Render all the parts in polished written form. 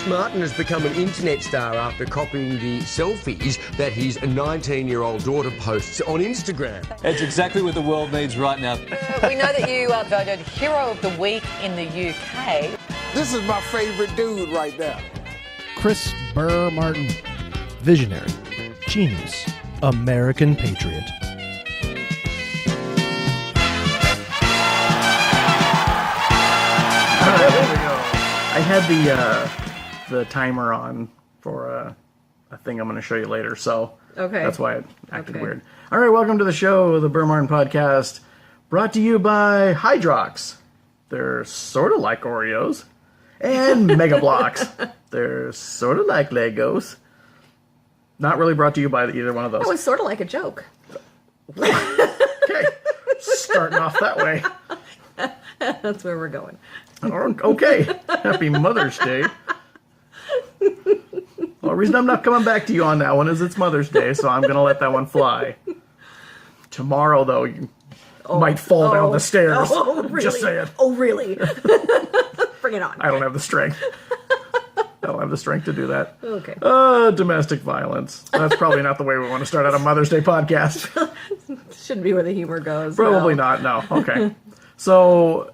Chris Martin has become an internet star after copying the selfies that his 19-year-old daughter posts on Instagram. It's exactly what the world needs right now. We know that you are voted Hero of the Week in the UK. This is my favorite dude right now. Chris Burr Martin, visionary, genius, American patriot. I had the timer on for a thing I'm going to show you later, so that's why it acted weird. All right, welcome to the show, the Burr Martin Podcast, brought to you by Hydrox. They're sort of like Oreos. And Mega Blocks. They're sort of like Legos. Not really brought to you by either one of those. That was sort of like a joke. Okay, starting off that way. That's where we're going. Okay, happy Mother's Day. Well, the reason I'm not coming back to you on that one is it's Mother's Day, so I'm going to let that one fly. Tomorrow, though, you might fall down the stairs. Oh, really? Just saying. Oh, really? Bring it on. I don't have the strength. I don't have the strength to do that. Okay. Domestic violence. That's probably not the way we want to start out a Mother's Day podcast. Shouldn't be where the humor goes. Probably not, no. Okay. So,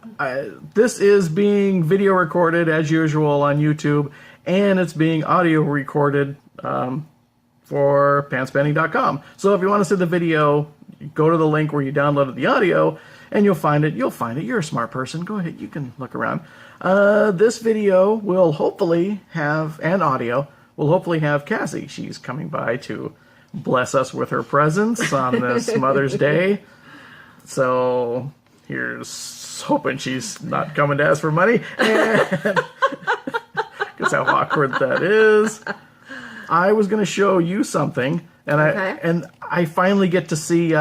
this is being video recorded, as usual, on YouTube, and it's being audio recorded for pantspanning.com. So, if you want to see the video, go to the link where you downloaded the audio, and you'll find it. You'll find it. You're a smart person. Go ahead. You can look around. This video will hopefully have, and audio, will hopefully have Cassie. She's coming by to bless us with her presence on this Mother's Day. So, here's hoping she's not coming to ask for money. Because how awkward that is. I was going to show you something, and I finally get to see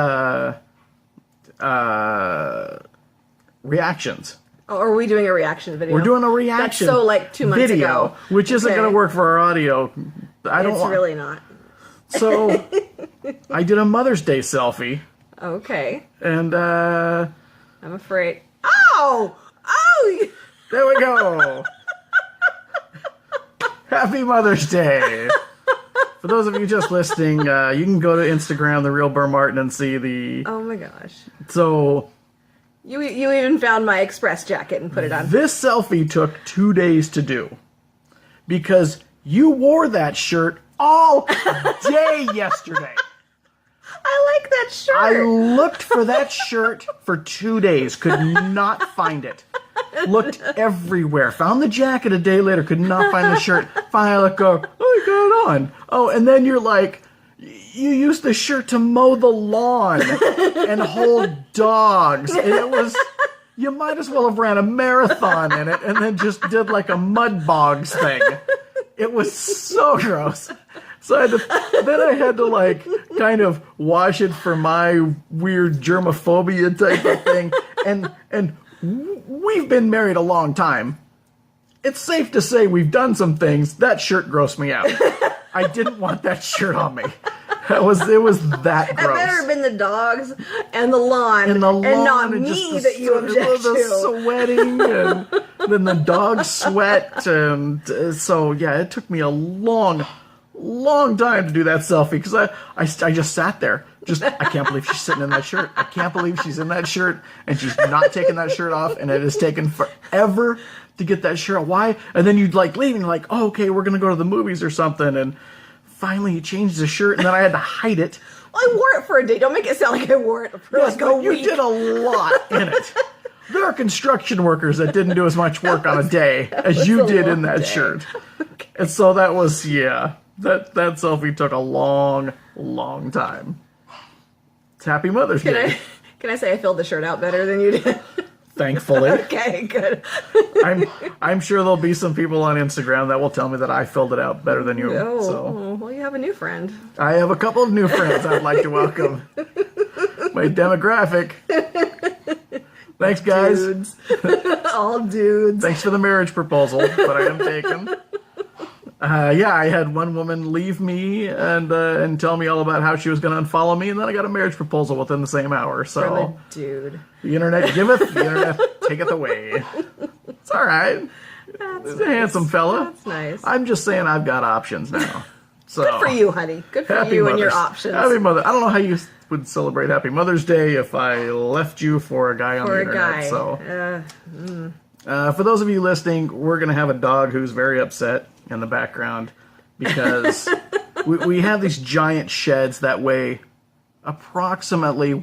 reactions. Oh, are we doing a reaction video? We're doing a reaction. That's so like 2 months video, ago. which isn't going to work for our audio. It's really not. So I did a Mother's Day selfie. Okay. And I'm afraid. Oh! Oh! There we go. Happy Mother's Day. For those of you just listening, you can go to Instagram, The Real Burr Martin, and see the... Oh my gosh. So... You even found my Express jacket and put it on. This selfie took 2 days to do. Because you wore that shirt all day yesterday. I like that shirt. I looked for that shirt for 2 days. Could not find it. Looked everywhere. Found the jacket a day later. Could not find the shirt. Finally I go, oh, I got it on. Oh, and then you're like... You used the shirt to mow the lawn and hold dogs. And it was, you might as well have ran a marathon in it and then just did like a mud bogs thing. It was so gross. So then I had to like kind of wash it for my weird germophobia type of thing. And we've been married a long time. It's safe to say we've done some things. That shirt grossed me out. I didn't want that shirt on me. It was that gross. It better have been the dogs and the lawn, and not me that you object to. The sweating, and then the dog sweat, and so yeah, it took me a long time to do that selfie because I just sat there. I can't believe she's sitting in that shirt. I can't believe she's in that shirt, and she's not taking that shirt off, and it has taken forever to get that shirt. Why? And then you'd like leave, and you're like, oh, okay, we're gonna go to the movies or something, and finally he changed the shirt, and then I had to hide it. Well, I wore it for a day. Don't make it sound like I wore it for like a week. You did a lot in it. There are construction workers that didn't do as much work on a day as you did in that shirt. Okay. And so that was, that selfie took a long time. It's Happy Mother's Day. Can I say I filled the shirt out better than you did? Thankfully. Okay, good. I'm sure there'll be some people on Instagram that will tell me that I filled it out better than you. Oh, so. Well, you have a new friend. I have a couple of new friends I'd like to welcome. My demographic. Thanks, guys. Dudes. All dudes. Thanks for the marriage proposal, but I am taken. I had one woman leave me and tell me all about how she was going to unfollow me, and then I got a marriage proposal within the same hour. So from a dude. The internet giveth, the internet taketh away. It's all right. He's a handsome fella. That's nice. I'm just saying I've got options now. So Good for you, honey. Good for you and your options. Happy Mother. I don't know how you would celebrate Happy Mother's Day if I left you for a guy on the internet. So, for those of you listening, we're going to have a dog who's very upset in the background because we have these giant sheds that weigh approximately,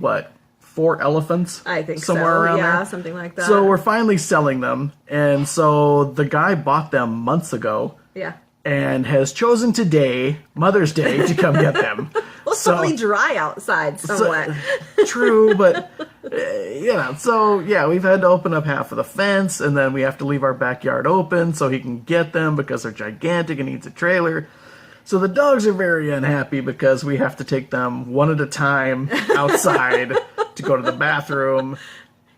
4 elephants? I think somewhere so. around there. Yeah, something like that. So we're finally selling them. And so the guy bought them months ago. Yeah. And has chosen today, Mother's Day, to come get them. Well, it's probably dry outside somewhat. True, but, so, yeah, we've had to open up half of the fence, and then we have to leave our backyard open so he can get them because they're gigantic and needs a trailer. So the dogs are very unhappy because we have to take them one at a time outside to go to the bathroom.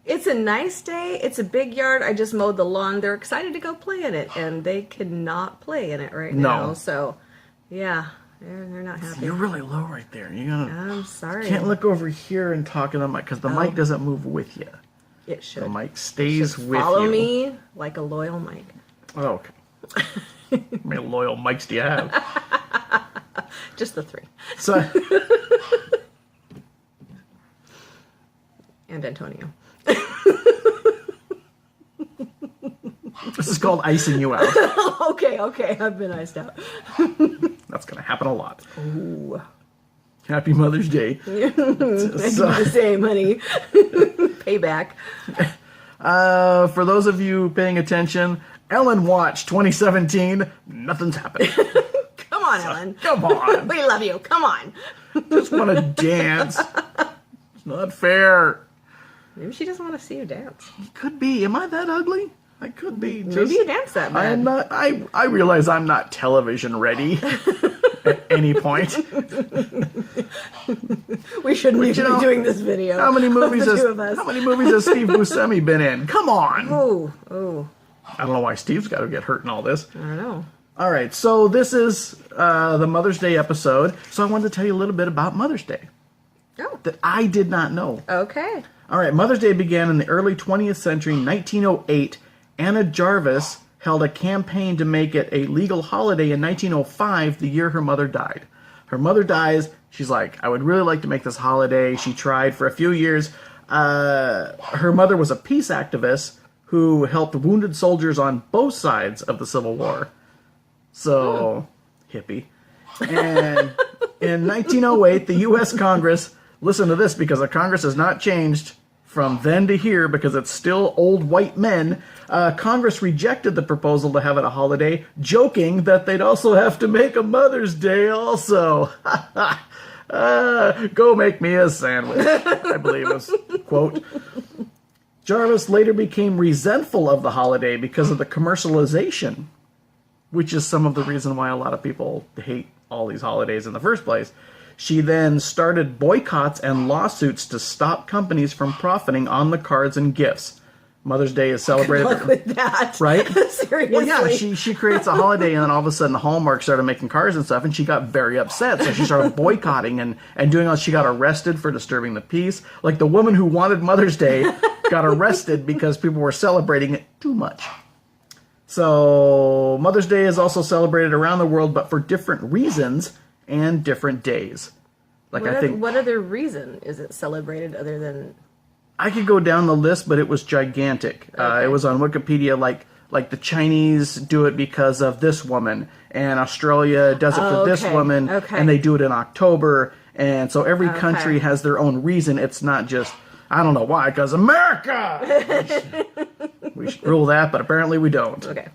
It's a nice day. It's a big yard. I just mowed the lawn. They're excited to go play in it, and they cannot play in it right now. So, yeah, they're not happy. You're really low right there. I'm sorry. You can't look over here and talk in the mic because the mic doesn't move with you. It should. The mic stays with you. Follow me like a loyal mic. Oh, okay. How many loyal mics do you have? Just the 3. So, and Antonio. This is called icing you out. Okay, I've been iced out. That's going to happen a lot. Ooh. Happy Mother's Day. Thank you the same, honey. Payback. For those of you paying attention, Ellen watched 2017. Nothing's happened. Come on, Ellen. Come on. We love you. Come on. Just want to dance. It's not fair. Maybe she doesn't want to see you dance. It could be. Am I that ugly? I could be. Maybe you dance that bad. I'm not. I realize I'm not television ready at any point. We shouldn't be doing this video. How many movies has Steve Buscemi been in? Come on. Oh. I don't know why Steve's got to get hurt in all this. I don't know. All right, so this is the Mother's Day episode. So I wanted to tell you a little bit about Mother's Day. Oh. That I did not know. Okay. All right, Mother's Day began in the early 20th century, 1908. Anna Jarvis held a campaign to make it a legal holiday in 1905, the year her mother died. Her mother dies. She's like, I would really like to make this holiday. She tried for a few years. Her mother was a peace activist who helped wounded soldiers on both sides of the Civil War. So, hippie. And in 1908, the U.S. Congress, listen to this because the Congress has not changed from then to here because it's still old white men. Congress rejected the proposal to have it a holiday, joking that they'd also have to make a Mother's Day also. Go make me a sandwich, I believe was quote. Jarvis later became resentful of the holiday because of the commercialization, which is some of the reason why a lot of people hate all these holidays in the first place. She then started boycotts and lawsuits to stop companies from profiting on the cards and gifts. Mother's Day is celebrated. Good luck with that. Right? Seriously. Well, yeah, she creates a holiday, and then all of a sudden Hallmark started making cards and stuff, and she got very upset. So she started boycotting and doing all. She got arrested for disturbing the peace. Like the woman who wanted Mother's Day got arrested because people were celebrating it too much. So Mother's Day is also celebrated around the world, but for different reasons and different days. Like what other reason is it celebrated other than? I could go down the list, but it was gigantic. Okay. It was on Wikipedia, like the Chinese do it because of this woman, and Australia does it for this woman, and they do it in October, and so every country has their own reason. It's not just, I don't know why, because America! We should rule that, but apparently we don't. Okay.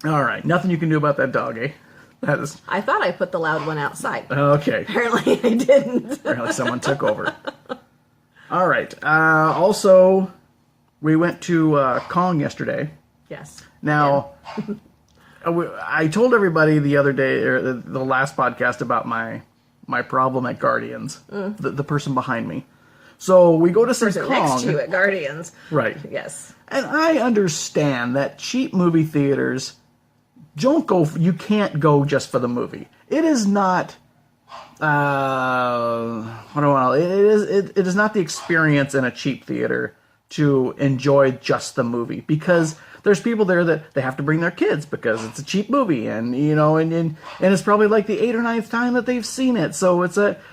All right, nothing you can do about that dog, eh? That is... I thought I put the loud one outside. Okay. Apparently I didn't. Apparently someone took over. All right. Also, we went to Kong yesterday. Yes. Now, I told everybody the other day, or the last podcast, about my problem at Guardians, the person behind me. So we go to see Kong. Next to you at Guardians. Right. Yes. And I understand that cheap movie theaters don't go. You can't go just for the movie. It is not. What do I want? It is not the experience in a cheap theater to enjoy just the movie, because there's people there that they have to bring their kids because it's a cheap movie, and and it's probably like the 8th or 9th time that they've seen it. So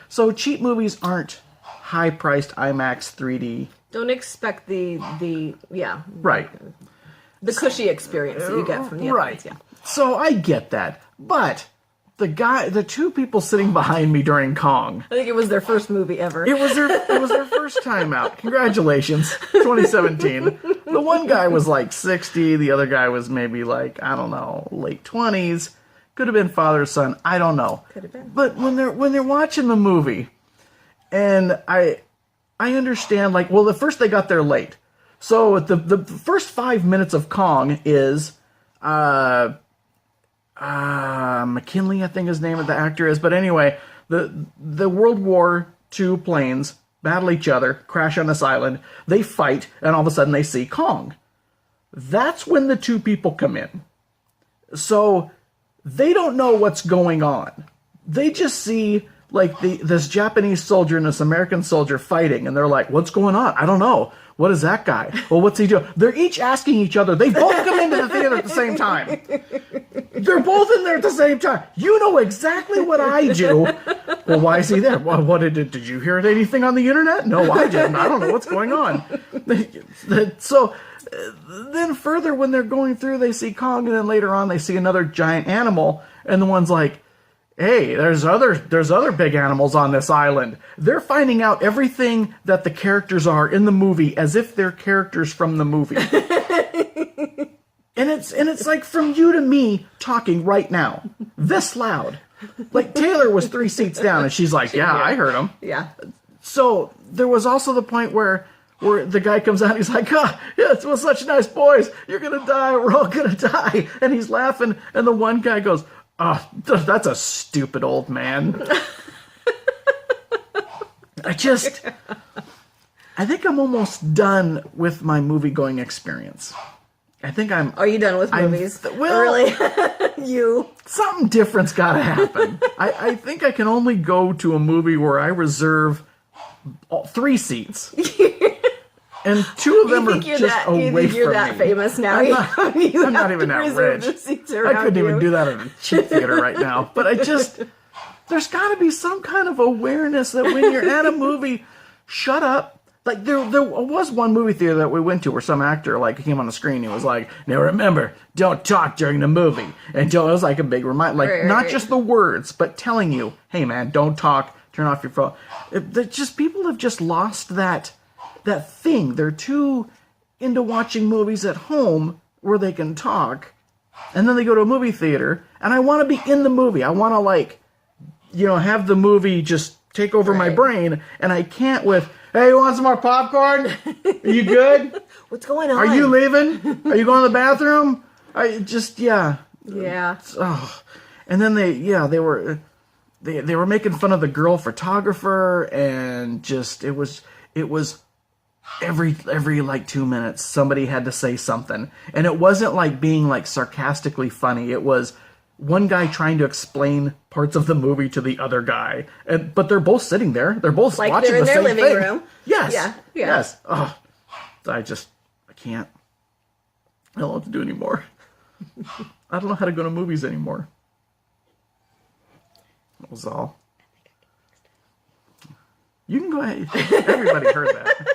so cheap movies aren't high-priced IMAX 3D. Don't expect the Right. the cushy experience that you get from the right. events, yeah. So I get that, but the two people sitting behind me during Kong, I think it was their first movie ever. it was their first time out. Congratulations, 2017. The one guy was like 60, the other guy was maybe like, I don't know, late 20s. Could have been father son, I don't know. Could have been. But when they're watching the movie, and I understand, like, well, at first they got there late. So the first 5 minutes of Kong is McKinley, I think his name of the actor is. But anyway, the World War II planes battle each other, crash on this island. They fight, and all of a sudden they see Kong. That's when the two people come in. So they don't know what's going on. They just see like this Japanese soldier and this American soldier fighting, and they're like, "What's going on? I don't know. What is that guy? Well, what's he doing?" They're each asking each other. They both come into the theater at the same time. They're both in there at the same time. You know exactly what I do. Well, why is he there? Well, what did you hear anything on the internet? No, I didn't. I don't know what's going on. So then further, when they're going through, they see Kong, and then later on they see another giant animal, and the one's like, "Hey, there's other big animals on this island." They're finding out everything that the characters are in the movie as if they're characters from the movie. And it's like from you to me talking right now, this loud. Like Taylor was 3 seats down, and she's like, "Yeah, I heard him." Yeah. So there was also the point where the guy comes out, and he's like, "Ah, yeah, it was such nice boys. You're gonna die. We're all gonna die." And he's laughing, and the one guy goes, "Oh, that's a stupid old man." I think I'm almost done with my movie-going experience. I think I'm... Are you done with movies? Well, really? Something different's got to happen. I think I can only go to a movie where I reserve 3 seats. And 2 of them are just away from me. You're that famous now. I'm not even that rich. I couldn't even do that at a cheap theater right now. But there's got to be some kind of awareness that when you're at a movie, shut up. Like there was one movie theater that we went to where some actor like came on the screen. He was like, "Now remember, don't talk during the movie." And it was like a big reminder, like not just the words, but telling you, "Hey man, don't talk. Turn off your phone." People have just lost that thing. They're too into watching movies at home where they can talk, and then they go to a movie theater, and I want to be in the movie. I want to have the movie just take over my brain, and I can't with, "Hey, you want some more popcorn? Are you good? What's going on? Are you leaving? Are you going to the bathroom?" Yeah. Oh. And then they were making fun of the girl photographer, and just it was every like 2 minutes somebody had to say something, and it wasn't like being like sarcastically funny. It was one guy trying to explain parts of the movie to the other guy, but they're both sitting there. They're both like watching they're in the their same living thing. room. Yes. Yeah. Yes. Oh, I can't. I don't know what to do anymore. I don't know how to go to movies anymore. That was all. You can go ahead. Everybody heard that.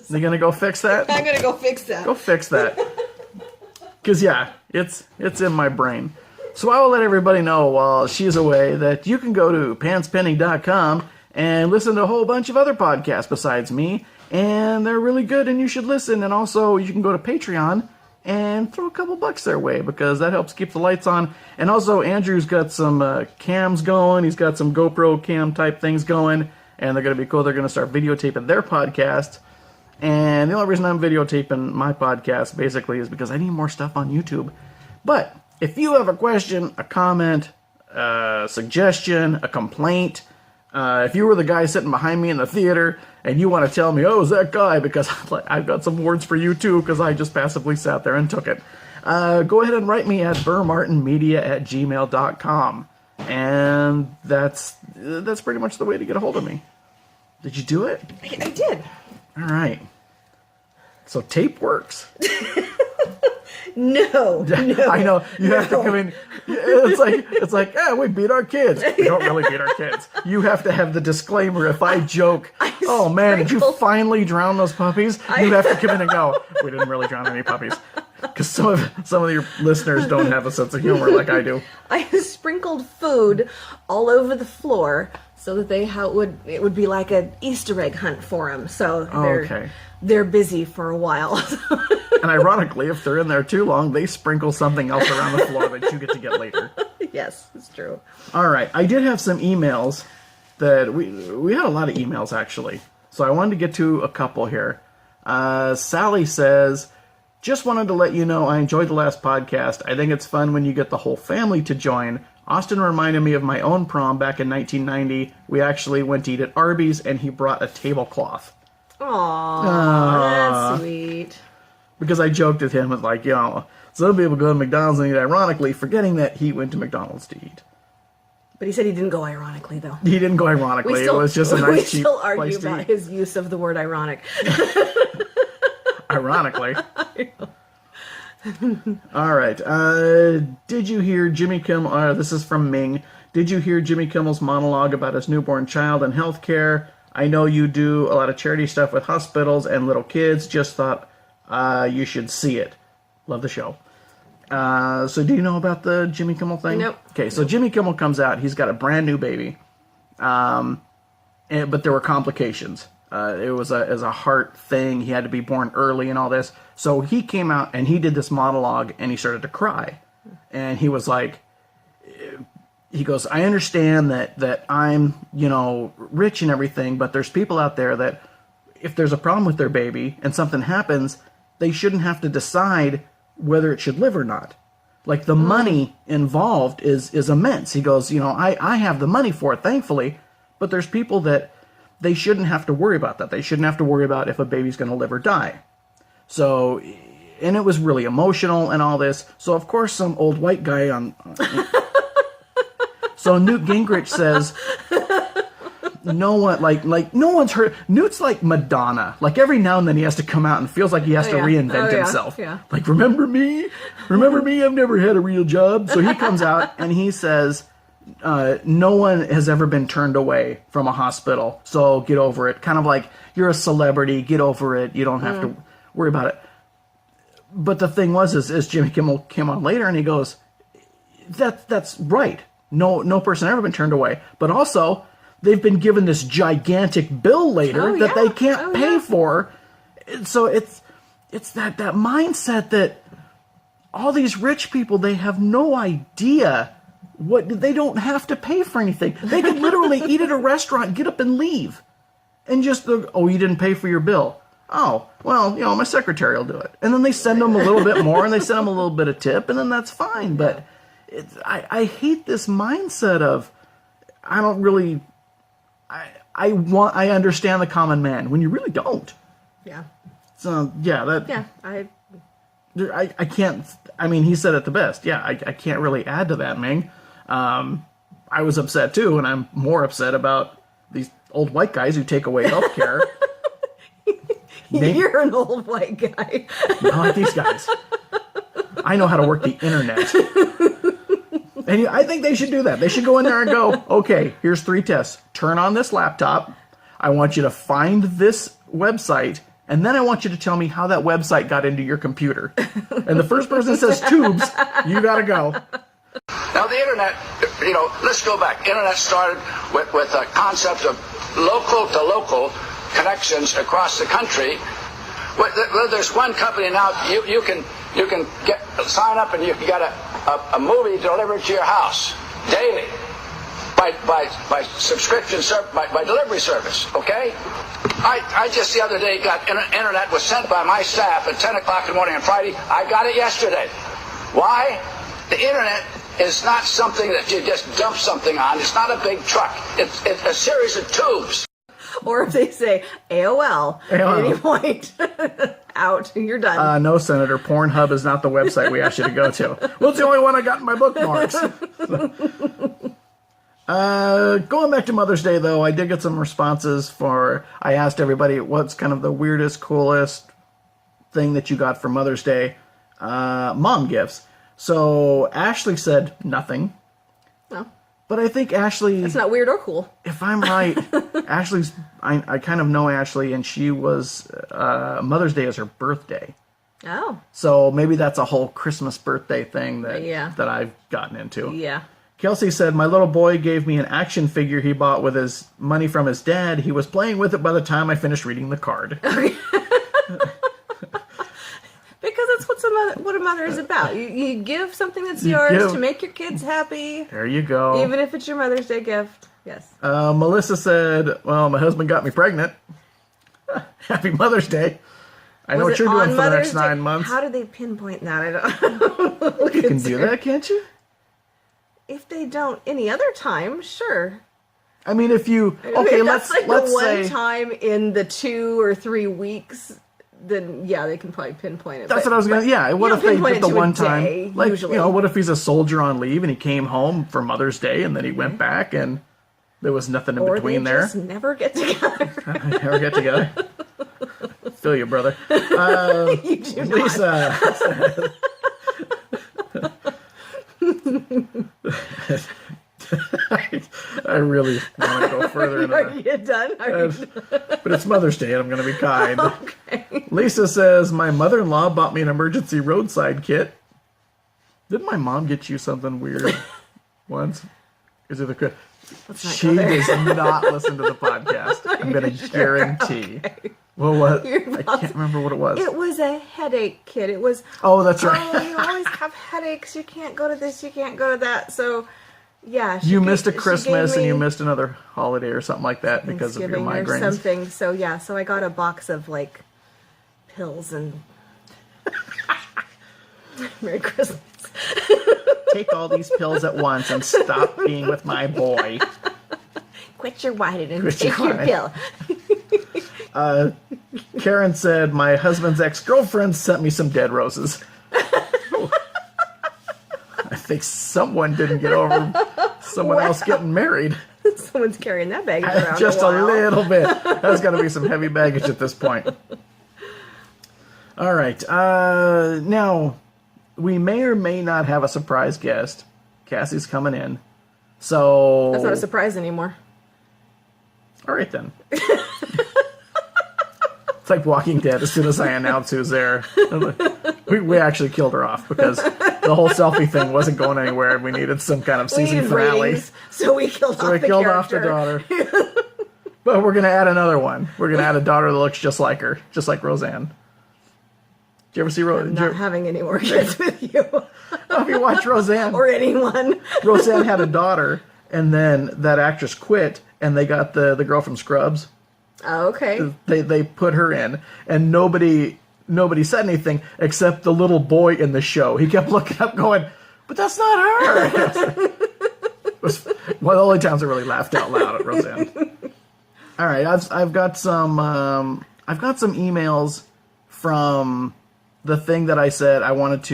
You're gonna go fix that? I'm gonna go fix that. Go fix that. Because it's in my brain. So I will let everybody know while she's away that you can go to pantspinning.com and listen to a whole bunch of other podcasts besides me, and they're really good and you should listen. And also you can go to Patreon and throw a couple bucks their way, because that helps keep the lights on. And also Andrew's got some cams going. He's got some GoPro cam type things going, and they're going to be cool. They're going to start videotaping their podcast. And the only reason I'm videotaping my podcast basically is because I need more stuff on YouTube. But if you have a question, a comment, a suggestion, a complaint, if you were the guy sitting behind me in the theater and you want to tell me, "Oh, is that guy?" because I've got some words for you too, because I just passively sat there and took it. Go ahead and write me at burrmartinmedia@gmail.com. And that's pretty much the way to get a hold of me. Did you do it? I did. All right. So tape works. No. I know. You have to come in. It's like, yeah, we beat our kids. We don't really beat our kids. You have to have the disclaimer. If I joke, oh man, did you finally drown those puppies? You have to come in and go, we didn't really drown any puppies. Because some of your listeners don't have a sense of humor like I do. I sprinkled food all over the floor so that it would be like an Easter egg hunt for them. So they're busy for a while. And ironically, if they're in there too long, they sprinkle something else around the floor that you get later. Yes, it's true. All right, I did have some emails that we had a lot of emails actually, so I wanted to get to a couple here. Sally says, just wanted to let you know I enjoyed the last podcast. I think it's fun when you get the whole family to join. Austin reminded me of my own prom back in 1990. We actually went to eat at Arby's, and he brought a tablecloth. Aww, that's sweet. Because I joked with him, like, some people go to McDonald's and eat ironically, forgetting that he went to McDonald's to eat. But he said he didn't go ironically, though. He didn't go ironically. It was just a nice, cheap place to eat. We still argue about his use of the word ironic. Ironically. All right. Did you hear Jimmy Kimmel? This is from Ming. Did you hear Jimmy Kimmel's monologue about his newborn child and healthcare? I know you do a lot of charity stuff with hospitals and little kids. Just thought you should see it. Love the show. So do you know about the Jimmy Kimmel thing? Nope. Okay, so Jimmy Kimmel comes out. He's got a brand new baby. But there were complications. It was a heart thing. He had to be born early and all this. So he came out and he did this monologue and he started to cry. And he was like, he goes, I understand that I'm, rich and everything, but there's people out there that if there's a problem with their baby and something happens, they shouldn't have to decide whether it should live or not. Like the money involved is immense. He goes, I have the money for it, thankfully, but there's people that they shouldn't have to worry about that. They shouldn't have to worry about if a baby's going to live or die. So, and it was really emotional and all this. So, of course, some old white guy so Newt Gingrich says, no one, no one's heard. Newt's like Madonna. Like every now and then he has to come out and feels like he has to reinvent himself. Yeah. Like, remember me? Remember me? I've never had a real job. So he comes out and he says, no one has ever been turned away from a hospital, so get over it. Kind of like, you're a celebrity, get over it. You don't have to worry about it. But the thing was, is Jimmy Kimmel came on later and he goes, that's right. No person ever been turned away. But also, they've been given this gigantic bill later that they can't pay for. So it's that mindset that all these rich people, they have no idea they don't have to pay for anything. They could literally eat at a restaurant, get up and leave. And just, you didn't pay for your bill. Oh, well, my secretary will do it. And then they send them a little bit more, and they send them a little bit of tip, and then that's fine. But I hate this mindset of, I don't really, I understand the common man, when you really don't. Yeah. So, I can't, he said it the best. Yeah, I can't really add to that, Ming. I was upset too, and I'm more upset about these old white guys who take away health care. You're an old white guy. Not like these guys. I know how to work the internet. And I think they should do that. They should go in there and go, okay, here's 3 tests. Turn on this laptop. I want you to find this website. And then I want you to tell me how that website got into your computer. And the first person that says tubes, you got to go. Now, the internet, let's go back. Internet started with a concept of local-to-local connections across the country. Well, there's one company now, you can sign up and you can get a movie delivered to your house daily by subscription, by delivery service, okay? I just the other day got internet was sent by my staff at 10 o'clock in the morning on Friday. I got it yesterday. Why? The internet is not something that you just dump something on. It's not a big truck. It's a series of tubes. Or if they say AOL. At any point, out, you're done. No, Senator, Pornhub is not the website we asked you to go to. Well, it's the only one I got in my bookmarks. Going back to Mother's Day, though, I did get some responses I asked everybody what's kind of the weirdest, coolest thing that you got for Mother's Day, mom gifts. So Ashley said nothing. No. But I think Ashley... It's not weird or cool. If I'm right, Ashley's... I kind of know Ashley, and she was... Mother's Day is her birthday. Oh. So maybe that's a whole Christmas birthday thing that that I've gotten into. Yeah. Kelsey said, my little boy gave me an action figure he bought with his money from his dad. He was playing with it by the time I finished reading the card. Because that's what a mother is about. You give something that's yours to make your kids happy. There you go. Even if it's your Mother's Day gift. Yes. Melissa said, well, my husband got me pregnant. Happy Mother's Day. I know what you're doing for the next 9 months. How do they pinpoint that? I don't know. You can do that, can't you? If they don't any other time, sure. I mean, if you... Okay, let's like let's the one say... time in the 2 or 3 weeks, then yeah, they can probably pinpoint it. That's what I was going to... Yeah, what if they did the one time... Like, usually. You know, what if he's a soldier on leave and he came home for Mother's Day and then he went back and there was nothing in between there? Or they just never get together. Never get together? Feel you, brother. You do Lisa... I really want to go further into Are you done? but it's Mother's Day and I'm going to be kind. Okay. Lisa says, my mother-in-law bought me an emergency roadside kit. Didn't my mom get you something weird once? Is it the... She does not listen to the podcast. I'm going to guarantee. Okay. Well, what? I can't remember what it was. It was a headache kit. It was... Oh, that's right. Oh, you always have headaches. You can't go to this. You can't go to that. So... Yeah, you missed a Christmas and you missed another holiday or something like that because of your migraines. Or something. So yeah, so I got a box of like pills and Merry Christmas. Take all these pills at once and stop being with my boy. Quit your whining and take your pill. Karen said, my husband's ex-girlfriend sent me some dead roses. I think someone didn't get over someone else getting married. Someone's carrying that baggage around. Just a little bit. That's got to be some heavy baggage at this point. All right. Now, we may or may not have a surprise guest. Cassie's coming in. So... That's not a surprise anymore. All right, then. It's like Walking Dead. As soon as I announce who's there, we actually killed her off because the whole selfie thing wasn't going anywhere, and we needed some kind of season finale. Ratings, so we killed off the daughter. But we're gonna add another one. We're gonna add a daughter that looks just like her, just like Roseanne. Did you ever see Roseanne? I'm not having any more kids with you. If you watch Roseanne or anyone, Roseanne had a daughter, and then that actress quit, and they got the girl from Scrubs. Oh, okay. They put her in, and nobody said anything except the little boy in the show. He kept looking up, going, "But that's not her." It was one of the only times I really laughed out loud at Roseanne. All right, I've got some emails from the thing that I said I wanted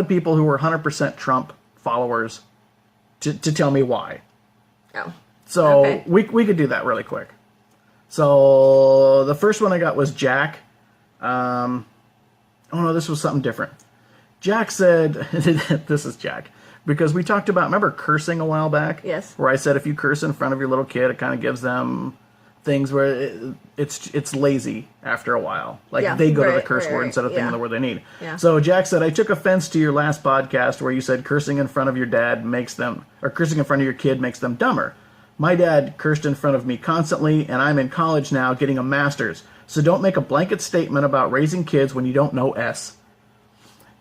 people who were 100% Trump followers to tell me why. Oh. So okay. we could do that really quick. So the first one I got was Jack. Oh no, this was something different. Jack said, this is Jack, because we talked about, remember cursing a while back? Yes. Where I said if you curse in front of your little kid, it kind of gives them things where it's lazy after a while. Like they go to the curse word instead of thinking the word they need. Yeah. So Jack said, I took offense to your last podcast where you said cursing in front of your dad makes them, or cursing in front of your kid makes them dumber. My dad cursed in front of me constantly, and I'm in college now getting a master's. So don't make a blanket statement about raising kids when you don't know S.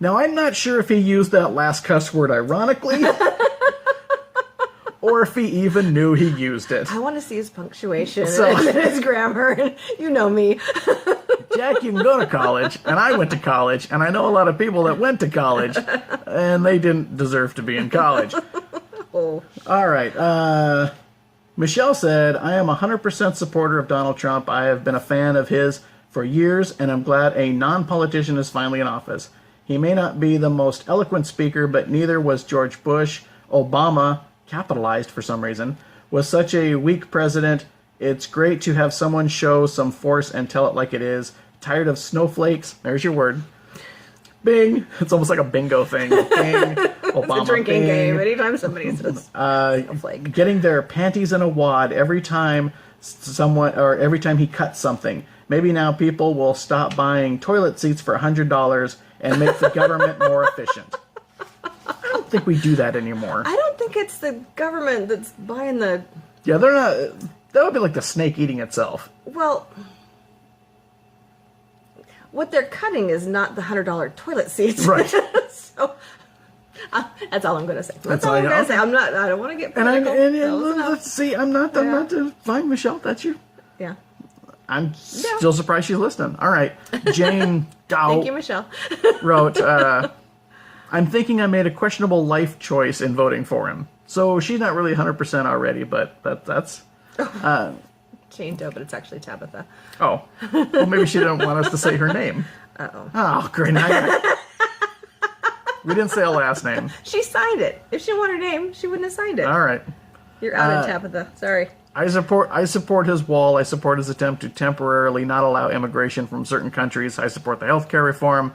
Now, I'm not sure if he used that last cuss word ironically, or if he even knew he used it. I want to see his punctuation and his grammar. You know me. Jack, you can go to college, and I went to college, and I know a lot of people that went to college, and they didn't deserve to be in college. Oh. All right. Michelle said, I am a 100% supporter of Donald Trump. I have been a fan of his for years, and I'm glad a non-politician is finally in office. He may not be the most eloquent speaker, but neither was George Bush. Obama, capitalized for some reason, was such a weak president. It's great to have someone show some force and tell it like it is. tired of snowflakes. There's your word. Bing. It's almost like a bingo thing. Bing. Obama, it's a drinking bing. game. Anytime somebody says snowflake. Getting their panties in a wad every time every time he cuts something. Maybe now people will stop buying toilet seats for $100 and make the government more efficient. I don't think we do that anymore. I don't think it's the government that's buying the... Yeah, they're not... That would be like the snake eating itself. Well, what they're cutting is not the $100 toilet seats. Right. So... that's all I'm going to say. That's all I'm going to say. I don't want to get political. Let's see. I'm not fine, Michelle. That's you. Yeah. I'm still surprised she's listening. All right. Jane Dow. Thank you, Michelle. Wrote, I'm thinking I made a questionable life choice in voting for him. So she's not really 100% already, but that's... Jane Doe, but it's actually Tabitha. Oh. Well, maybe she didn't want us to say her name. Uh-oh. Oh, great. We didn't say a last name. She signed it. If she didn't want her name, she wouldn't have signed it. All right. You're out of Tabitha. Sorry. I support his wall. I support his attempt to temporarily not allow immigration from certain countries. I support the healthcare reform.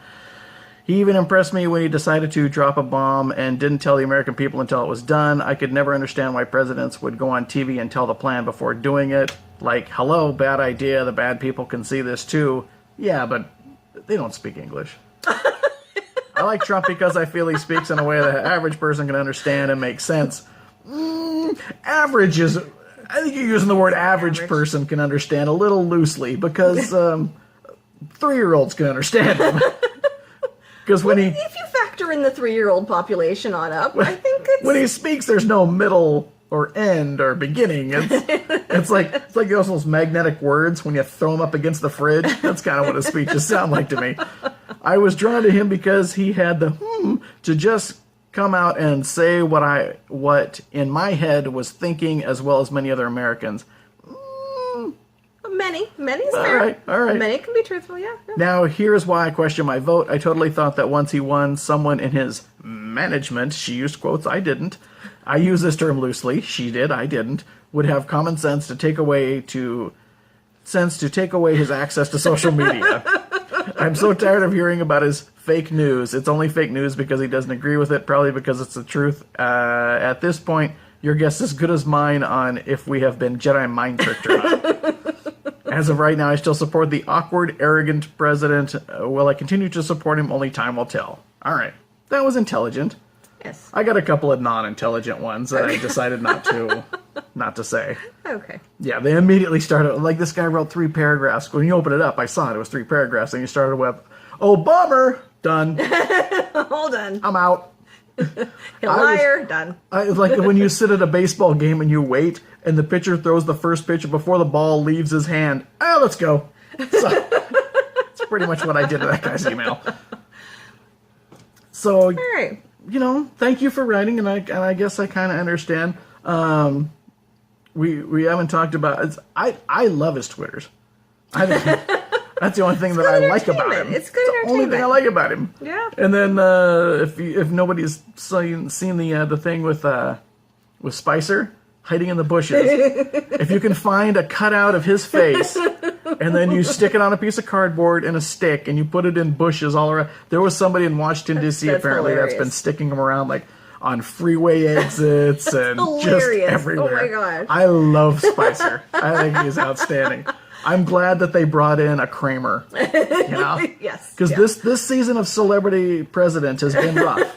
He even impressed me when he decided to drop a bomb and didn't tell the American people until it was done. I could never understand why presidents would go on TV and tell the plan before doing it. Like, hello, bad idea. The bad people can see this too. Yeah, but they don't speak English. I like Trump because I feel he speaks in a way that an average person can understand and make sense. Average is... I think you're using the word average person can understand a little loosely because 3-year-olds can understand him. Because if you factor in the 3-year-old population on up, I think it's... When he speaks, there's no middle or end or beginning. It's like those magnetic words when you throw them up against the fridge. That's kind of what his speeches sound like to me. I was drawn to him because he had the to just come out and say what in my head was thinking, as well as many other Americans. Many's fair. All right. Many can be truthful, yeah. Now, here's why I question my vote. I totally thought that once he won, someone in his management, she used quotes, I didn't. I use this term loosely. She did, I didn't. Would have common sense to take away his access to social media. I'm so tired of hearing about his fake news. It's only fake news because he doesn't agree with it, probably because it's the truth. At this point, your guess is as good as mine on if we have been Jedi mind tricked or not. As of right now, I still support the awkward, arrogant president. Will I continue to support him? Only time will tell. All right. That was intelligent. Yes. I got a couple of non-intelligent ones that I decided not to say. Okay. Yeah, they immediately started, like this guy wrote 3 paragraphs. When you open it up, I saw it was 3 paragraphs, and you started with, oh, bummer, done. All done. I'm out. Liar, done. Like when you sit at a baseball game and you wait, and the pitcher throws the first pitch before the ball leaves his hand. Oh, let's go. So, that's pretty much what I did to that guy's email. So, all right. Thank you for writing, and I guess I kind of understand. We haven't talked about. I love his Twitters. I think that's the only thing that I like about him. It's good entertainment. The only thing I like about him. Yeah. And then if nobody's seen the thing with Spicer hiding in the bushes, if you can find a cutout of his face. And then you stick it on a piece of cardboard and a stick, and you put it in bushes all around. There was somebody in Washington, D.C. apparently hilarious. that's been sticking them around like on freeway exits and just everywhere. Oh my gosh. I love Spicer. I think he's outstanding. I'm glad that they brought in a Kramer. Yes. Because this season of Celebrity President has been rough.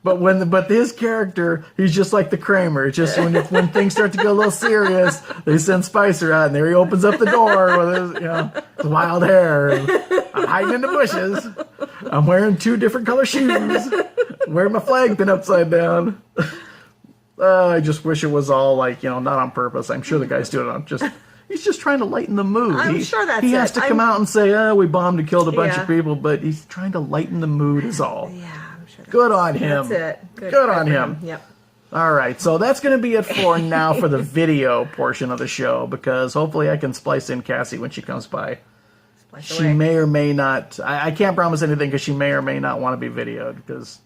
But his character, he's just like the Kramer. It's just when things start to get a little serious, they send Spicer out, and there he opens up the door with his wild hair. And I'm hiding in the bushes. I'm wearing 2 different color shoes. Wearing my flag pin upside down. I just wish it was all like not on purpose. I'm sure the guy's doing it he's just trying to lighten the mood. I'm sure that's he has to come out and say, we bombed and killed a bunch of Yeah. people, but he's trying to lighten the mood is all. Yeah, I'm sure. Good on him. That's it. Good on him. Yep. All right, so that's going to be it for now for the video portion of the show, because hopefully I can splice in Cassie when she comes by. She may or may not. I can't promise anything because she may or may not want to be videoed because.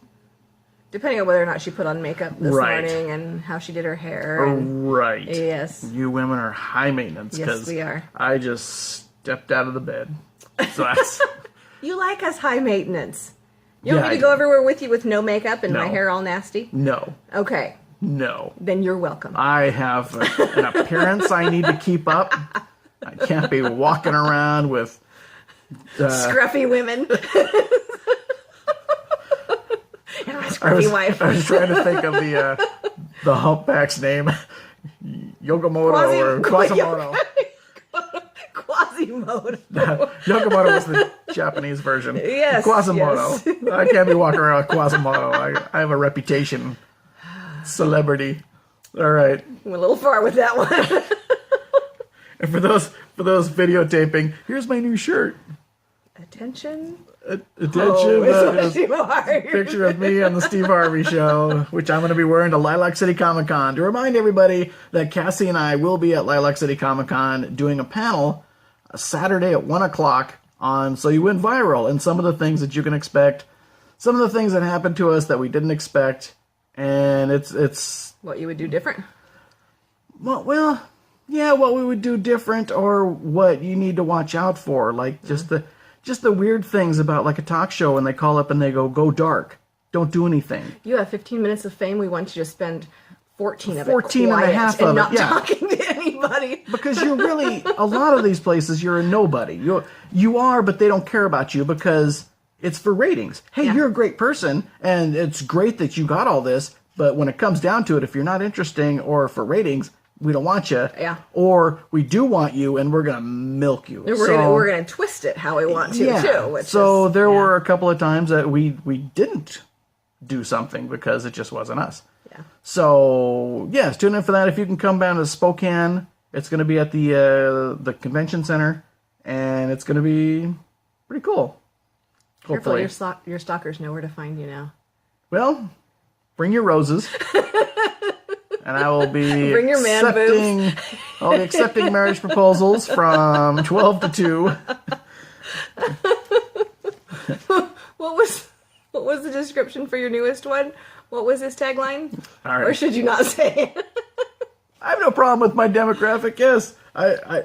Depending on whether or not she put on makeup this Right. morning and how she did her hair. and- Right. Yes. You women are high maintenance. Yes, we are. I just stepped out of the bed. So that's... You like us high maintenance. You want Yeah, me to I go do. everywhere with you with no makeup and my No. hair all nasty? No. Okay. No. Then you're welcome. I have an appearance I need to keep up. I can't be walking around with... Scruffy women. And my scruffy wife. I was trying to think of the humpback's name. Yogamoto or Quasimodo. Quasimodo. Yogamoto was the Japanese version. Yes. Quasimodo. Yes. I can't be walking around with Quasimodo. I have a reputation. Celebrity. All right. Went a little far with that one. And for those videotaping, here's my new shirt. Attention. Attention. It's Is a picture of me on the Steve Harvey Show, which I'm going to be wearing to Lilac City Comic Con. To remind everybody that Cassie and I will be at Lilac City Comic Con doing a panel Saturday at 1 o'clock on So You Went Viral, and some of the things that you can expect, some of the things that happened to us that we didn't expect, and it's What you would do different? well, yeah, what we would do different, or what you need to watch out for, like just the weird things about like a talk show when they call up and they go dark, don't do anything. You have 15 minutes of fame. We want you to spend 14 of 14 it and a quiet half and of it, not yeah. talking to anybody. Because you're really, a lot of these places, you're a nobody. You are, but they don't care about you because it's for ratings. Hey, Yeah. you're a great person, and it's great that you got all this, but when it comes down to it, if you're not interesting or for ratings, we don't want you. Yeah. Or we do want you, and we're going to milk you. We're gonna twist it how we want to too. Which so is, there were a couple of times that we didn't do something because it just wasn't us. Yeah. So yes, tune in for that. If you can come down to Spokane, it's going to be at the convention center, and it's going to be pretty cool. Careful, Hopefully, your stalkers know where to find you now. well, bring your roses, and I will be Bring your man boobs. I'll be accepting marriage proposals from 12 to 2. What was the description for your newest one? What was his tagline? All right. Or should you not say it? I have no problem with my demographic. Yes, I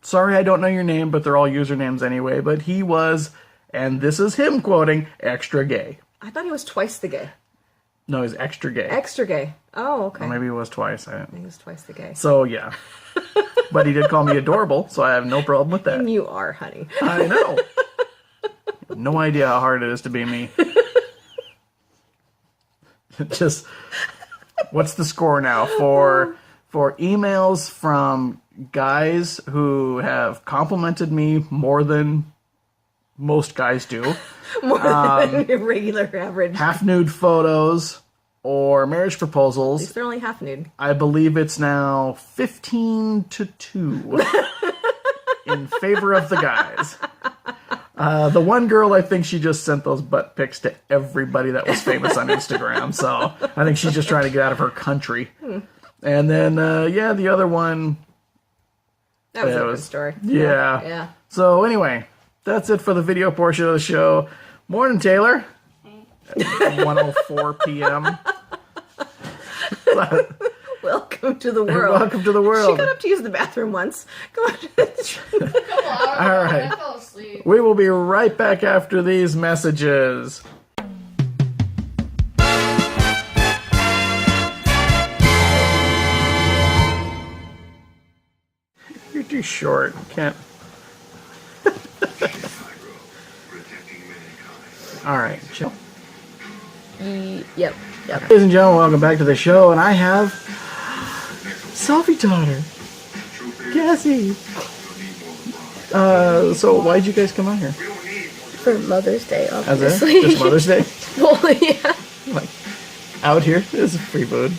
sorry I don't know your name, but they're all usernames anyway. But he was, and this is him quoting, extra gay. I thought he was twice the gay. No, he's extra gay. Extra gay. Oh, okay. Or maybe it was twice. I think it was twice the gay. So yeah, but he did call me adorable, so I have no problem with that. And you are, honey. I know. No idea how hard it is to be me. Just, what's the score now for emails from guys who have complimented me more than most guys do? More than your regular average. Half nude photos or marriage At proposals. least they're only half nude. I believe it's now 15 to 2 in favor of the guys. The one girl, I think she just sent those butt pics to everybody that was famous on Instagram. So I think she's just trying to get out of her country. And then, the other one. That was a good story. Yeah. Yeah. So anyway, that's it for the video portion of the show. Morning, Taylor. At 1:04 p.m. Welcome to the world. Welcome to the world. She got up to use the bathroom once. Come on. All right. I fell asleep. We will be right back after these messages. You're too short. Can't. All right. Chill. Yep. Ladies and gentlemen, welcome back to the show, and I have selfie daughter, Cassie. So why'd you guys come out here? For Mother's Day, As a obviously. just Mother's Day? Well, yeah, Like out here? This is free food.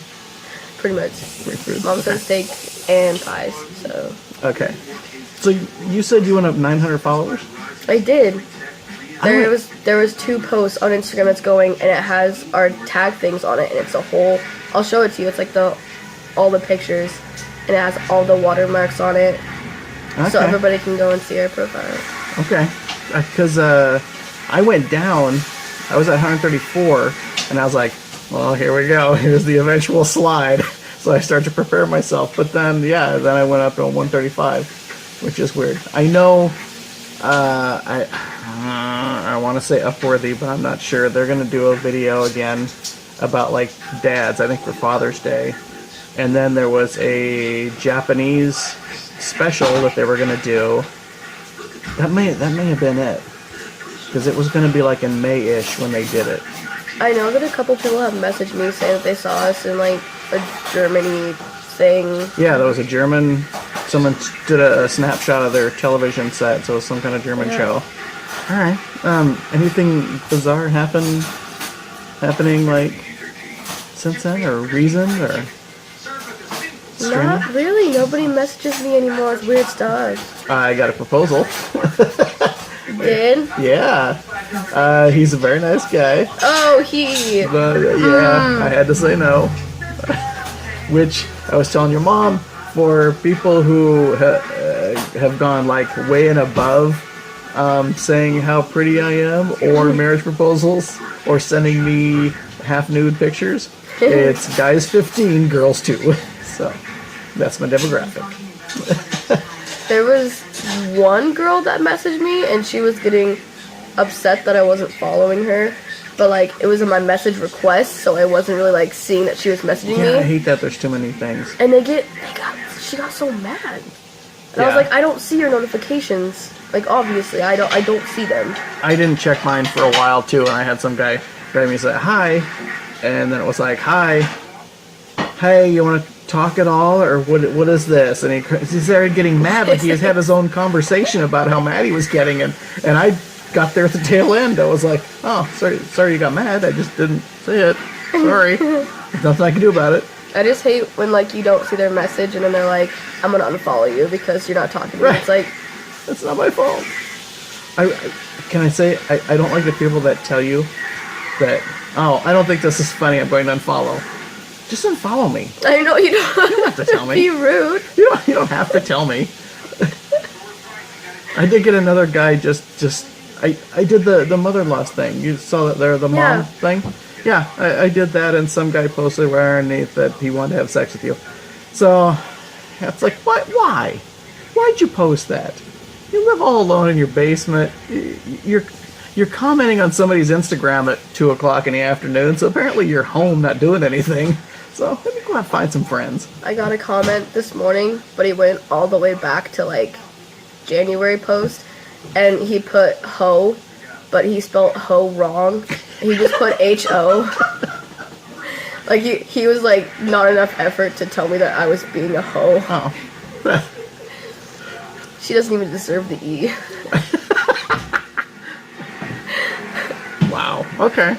pretty much. Free food. Mom said steak and pies, so Okay. So you said you went up 900 followers? I did. I There was 2 posts on Instagram that's going, and it has our tag things on it, and it's a whole. I'll show it to you. It's like all the pictures, and it has all the watermarks on it, so Okay. everybody can go and see our profile. Okay. Because I went down. I was at 134, and I was like, well, here we go. Here's the eventual slide. So I started to prepare myself. But then, then I went up to 135, which is weird. I know I want to say Upworthy, but I'm not sure. They're going to do a video again about like dads, I think for Father's Day. And then there was a Japanese special that they were going to do. That may have been it. Because it was going to be like in May-ish when they did it. I know that a couple people have messaged me saying that they saw us in like a Germany thing. Yeah, there was a German. Someone did a snapshot of their television set, so it was some kind of German show. All right. Anything bizarre happening like since then, or reason, or? Not really. Nobody messages me anymore with weird stuff. I got a proposal. Did? Yeah. He's a very nice guy. Oh, he. But, yeah, I had to say no. Which I was telling your mom, for people who have gone like way and above saying how pretty I am, or marriage proposals, or sending me half nude pictures, it's guys 15, girls 2. So that's my demographic. There was one girl that messaged me, and she was getting upset that I wasn't following her. But, like, it was in my message request, so I wasn't really, like, seeing that she was messaging me. Yeah, I hate that there's too many things. And she got so mad. And I was like, I don't see your notifications. Like, obviously, I don't see them. I didn't check mine for a while, too, and I had some guy write me say, hi, and then it was like, hi, hey, you want to talk at all, or what is this? And he started getting mad, like he has had his own conversation about how mad he was getting, and I got there at the tail end. I was like, oh, sorry you got mad, I just didn't say it, sorry. There's nothing I can do about it. I just hate when, like, you don't see their message, and then they're like, I'm gonna unfollow you because you're not talking to me. It's like, that's not my fault. Can I say, I don't like the people that tell you that, oh, I don't think this is funny, I'm going to unfollow. Just unfollow me. I know you don't have to tell me. Be rude. You don't have to tell me. I did get another guy I did the mother-in-law's thing. You saw that there, the mom thing? Yeah, I did that, and some guy posted right underneath that he wanted to have sex with you. So, it's like, why? Why'd you post that? You live all alone in your basement. You're commenting on somebody's Instagram at 2 o'clock in the afternoon, so apparently you're home not doing anything. So let me go out and find some friends. I got a comment this morning, but he went all the way back to, like, January post, and he put ho, but he spelled ho wrong. He just put H-O. Like, he was like, not enough effort to tell me that I was being a hoe. Oh. She doesn't even deserve the E. Wow. Okay.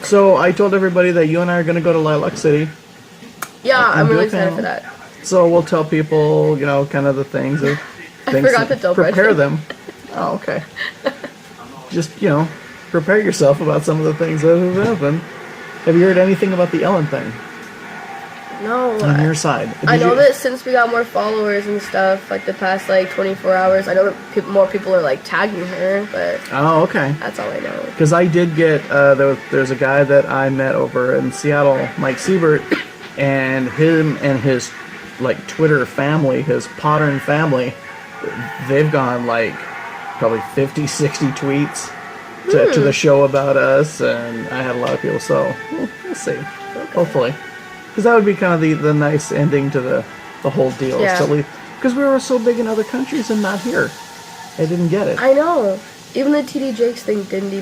So I told everybody that you and I are going to go to Lilac City. Yeah, I'm really excited for that. So we'll tell people, kind of the things. I forgot to tell prepare Brendan. them. Oh, okay. Just, prepare yourself about some of the things that have happened. Have you heard anything about the Ellen thing? No. On your side. I know that since we got more followers and stuff, like the past 24 hours, I know that more people are like tagging her, but oh, okay. That's all I know. Because I did get there's a guy that I met over in Seattle, Mike Siebert, and him and his Twitter family, his Pottern family, they've gone probably 50, 60 tweets to the show about us, and I had a lot of people. So we'll see. Okay. Hopefully. Because that would be kind of the nice ending to the whole deal. Yeah. Because we were so big in other countries and not here. I didn't get it. I know. Even the TD Jakes thing didn't do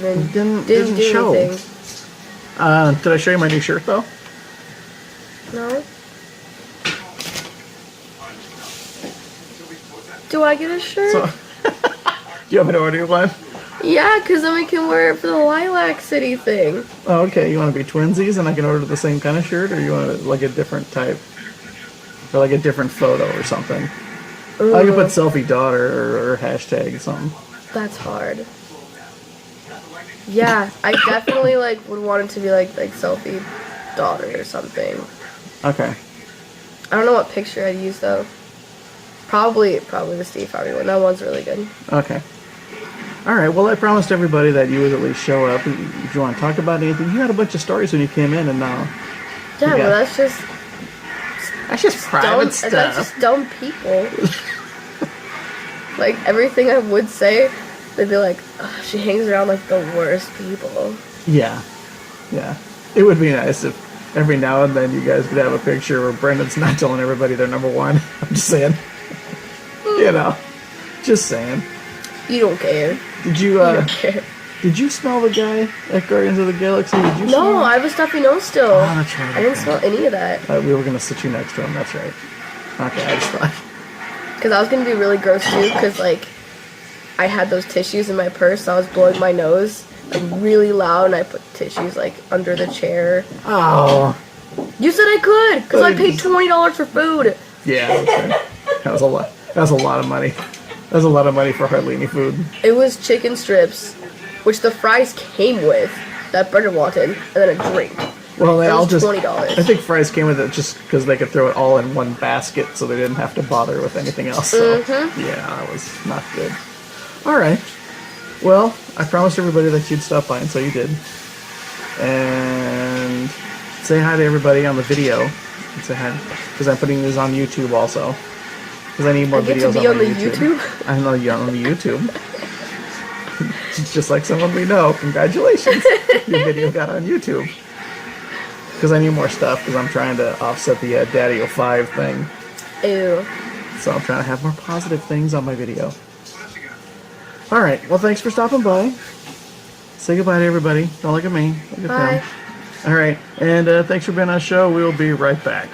show. anything. Did I show you my new shirt, though? No. Do I get a shirt? So, do you want me to order one? Yeah, because then we can wear it for the Lilac City thing. Oh, okay. You want to be twinsies and I can order the same kind of shirt? Or you want a different type? Or a different photo or something? Ooh. I can put selfie daughter or hashtag or something. That's hard. Yeah, I definitely would want it to be like selfie daughter or something. Okay. I don't know what picture I'd use though. Probably the Steve Harvey one. That one's really good. Okay. All right. Well, I promised everybody that you would at least show up. If you want to talk about anything, you had a bunch of stories when you came in, and now. Yeah, well, that's just private stuff. That's just dumb people. Like, everything I would say, they'd be like, "Ugh, she hangs around, like, the worst people." Yeah. Yeah. It would be nice if every now and then you guys could have a picture where Brendan's not telling everybody they're number one. I'm just saying. You know. Just saying. You don't care. Did you, You don't care. Did you smell the guy at Guardians of the Galaxy? Did you smell No, him? I have a stuffy nose still. Oh, that's right. I didn't smell any of that. We were going to sit you next to him. That's right. Okay, I just thought. Because I was going to be really gross too, because, like, I had those tissues in my purse, so I was blowing my nose, like, really loud, and I put tissues, like, under the chair. Oh. You said I could, because I paid $20 for food. Yeah, okay. That was a lot. That was a lot of money. That was a lot of money for hardly any food. It was chicken strips, which the fries came with, that Brendan wanted, and then a drink. Well, they all just $20. I think fries came with it just because they could throw it all in one basket, so they didn't have to bother with anything else. So yeah, that was not good. All right. Well, I promised everybody that you'd stop by, and so you did. And say hi to everybody on the video. And say hi because I'm putting this on YouTube also. Because I need more videos to be on the YouTube. I know you're on the YouTube. Just like someone we know. Congratulations, your video got on YouTube. Because I need more stuff, because I'm trying to offset the Daddy 05 thing. Ew. So I'm trying to have more positive things on my video. Alright, well thanks for stopping by. Say goodbye to everybody. Don't look at me. Look at Bye. them. Alright, and thanks for being on the show. We'll be right back.